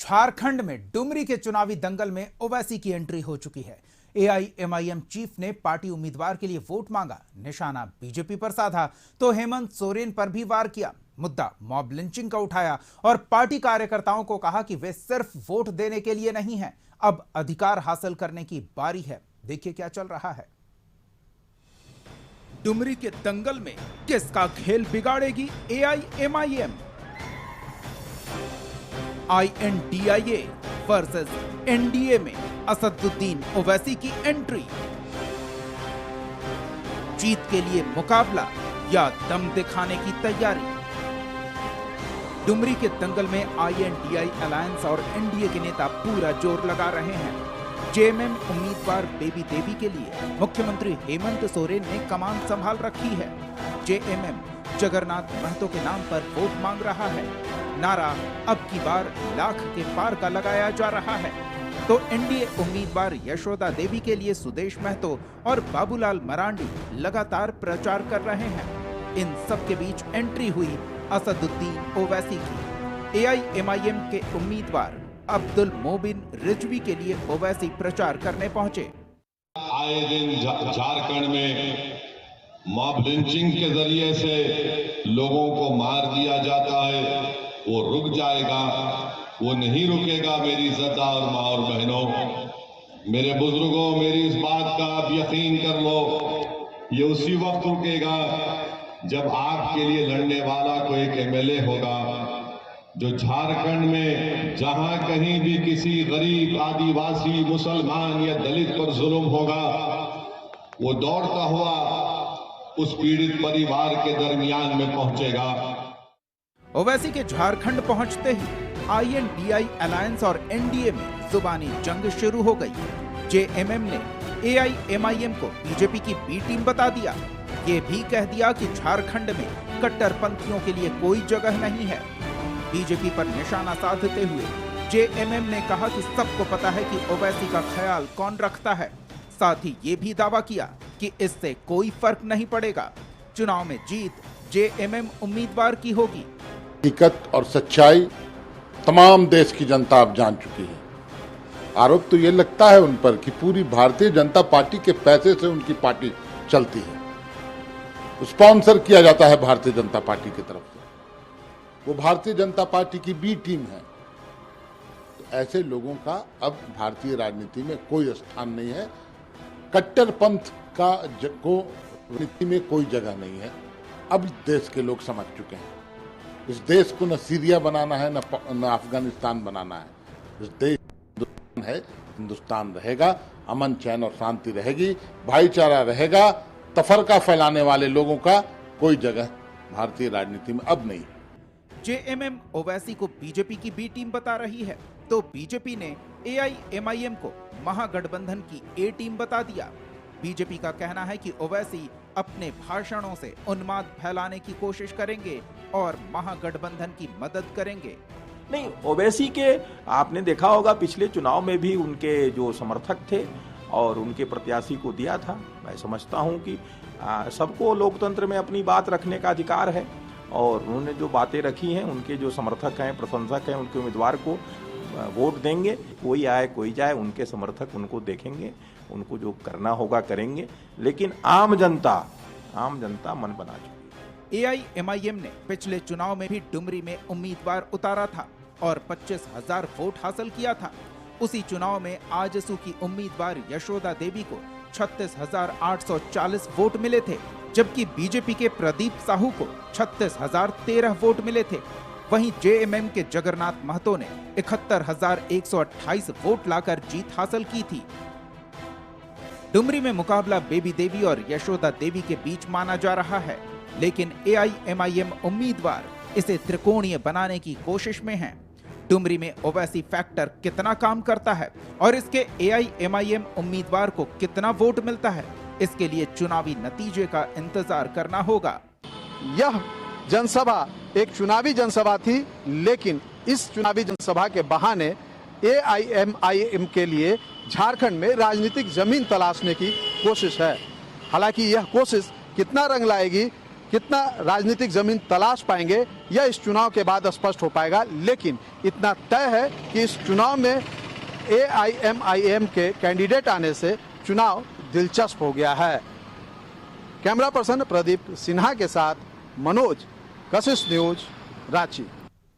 झारखंड में डुमरी के चुनावी दंगल में ओवैसी की एंट्री हो चुकी है। एआईएमआईएम चीफ ने पार्टी उम्मीदवार के लिए वोट मांगा, निशाना बीजेपी पर साधा तो हेमंत सोरेन पर भी वार किया। मुद्दा मॉब लिंचिंग का उठाया और पार्टी कार्यकर्ताओं को कहा कि वे सिर्फ वोट देने के लिए नहीं हैं, अब अधिकार हासिल करने की बारी है। देखिए क्या चल रहा है। डुमरी के दंगल में किसका खेल बिगाड़ेगी एआईएमआईएम? INDIA वर्सेस एनडीए में असदुद्दीन ओवैसी की एंट्री। जीत के लिए मुकाबला या दम दिखाने की तैयारी? डुमरी के दंगल में INDI अलायंस और एनडीए के नेता पूरा जोर लगा रहे हैं। जेएमएम उम्मीदवार बेबी देवी के लिए मुख्यमंत्री हेमंत सोरेन ने कमान संभाल रखी है। जेएमएम जगन्नाथ महतो के नाम पर वोट मांग रहा है। नारा अब की बार लाख के पार का लगाया जा रहा है। तो एनडीए उम्मीदवार यशोदा देवी के लिए सुदेश महतो और बाबूलाल मरांडी लगातार प्रचार कर रहे हैं। इन सब के बीच एंट्री हुई असदुद्दीन ओवैसी की। एआईएमआईएम के उम्मीदवार अब्दुल मोबिन रिजवी के लिए ओवैसी प्रचार करने पहुंचे। आए दिन झारखंड में मॉब लिंचिंग के जरिए से लोगों को मार दिया जाता है, वो रुक जाएगा, वो नहीं रुकेगा। मेरी ज़दा और माँ और बहनों, मेरे बुजुर्गों, मेरी इस बात का आप यकीन कर लो, ये उसी वक्त रुकेगा जब आपके लिए लड़ने वाला कोई एक एमएलए होगा जो झारखंड में जहां कहीं भी किसी गरीब, आदिवासी, मुसलमान या दलित पर जुल्म होगा, वो दौड़ता हुआ उस पीड़ित परिवार के दरमियान में पहुंचेगा। ओवैसी के झारखंड पहुंचते ही INDI अलायंस और एनडीए में जुबानी जंग शुरू हो गई। जेएमएम ने एआईएमआईएम को बीजेपी की बी टीम बता दिया। ये भी कह दिया कि झारखंड में कट्टरपंथियों के लिए कोई जगह नहीं है। बीजेपी पर निशाना साधते हुए जेएमएम ने कहा कि सबको पता है कि ओवैसी का ख्याल कौन रखता है। साथ ही ये भी दावा किया कि इससे कोई फर्क नहीं पड़ेगा, चुनाव में जीत जेएमएम उम्मीदवार की होगी। हकीकत और सच्चाई तमाम देश की जनता अब जान चुकी है। आरोप तो ये लगता है उन पर कि पूरी भारतीय जनता पार्टी के पैसे से उनकी पार्टी चलती है, स्पॉन्सर किया जाता है भारतीय जनता पार्टी की तरफ से, वो भारतीय जनता पार्टी की बी टीम है। तो ऐसे लोगों का अब भारतीय राजनीति में कोई स्थान नहीं है। कट्टरपंथ का को नीति में कोई जगह नहीं है। अब देश के लोग समझ चुके हैं। इस देश को न सीरिया बनाना है, न अफगानिस्तान बनाना है। इस देश हिंदुस्तान है, हिंदुस्तान रहेगा, अमन चैन और शांति रहेगी, भाईचारा रहेगा। तफरका फैलाने वाले लोगों का कोई जगह भारतीय राजनीति में अब नहीं। जेएमएम ओवैसी को बीजेपी की बी टीम बता रही है, तो बीजेपी ने एआईएमआईएम को महागठबंधन की ए टीम बता दिया। बीजेपी का कहना है कि ओवैसी अपने भाषणों से उन्माद फैलाने की कोशिश करेंगे और महागठबंधन की मदद करेंगे। नहीं, ओवैसी के आपने देखा होगा पिछले चुनाव में भी उनके जो समर्थक थे और उनके प्रत्याशी को दिया था। मैं समझता हूं कि सबको लोकतंत्र में अपनी बात रखने का अधिकार है और उन्होंने जो बातें रखी हैं, उनके जो समर्थक हैं, प्रशंसक हैं, उनके उम्मीदवार को वोट देंगे। कोई आए कोई जाए, उनके समर्थक उनको देखेंगे, उनको जो करना होगा करेंगे। लेकिन आम जनता मन बना चुकी। एआईएमआईएम ने पिछले चुनाव में भी डुमरी में उम्मीदवार उतारा था और 25,000 वोट हासिल किया था। उसी चुनाव में आजसू की उम्मीदवार यशोदा देवी को 36,840 वोट मिले थे, जबकि बीजेपी के प्रदीप साहू को 36,013 वोट मिले थे। वहीं जेएमएम के जगन्नाथ महतो ने 71,128 वोट लाकर जीत हासिल की थी। डुमरी में मुकाबला बेबी देवी और यशोदा देवी के बीच माना जा रहा है, लेकिन एआईएमआईएम उम्मीदवार इसे त्रिकोणीय बनाने की कोशिश में हैं। डुमरी में ओवैसी फैक्टर कितना काम करता है और इसके एआईएमआईएम उम्मीदवार को कितना वोट मिलता है, इसके लिए चुनावी नतीजे का इंतजार करना होगा। यह जनसभा एक चुनावी जनसभा थी, लेकिन इस चुनावी जनसभा के बहाने एआईएमआईएम के लिए झारखंड में राजनीतिक जमीन तलाशने की कोशिश है। हालांकि यह कोशिश कितना रंग लाएगी, कितना राजनीतिक जमीन तलाश पाएंगे यह इस चुनाव के बाद स्पष्ट हो पाएगा। लेकिन इतना तय है कि इस चुनाव में AIMIM के कैंडिडेट आने से चुनाव दिलचस्प हो गया है। कैमरा पर्सन प्रदीप सिन्हा के साथ मनोज, कशिश न्यूज, रांची।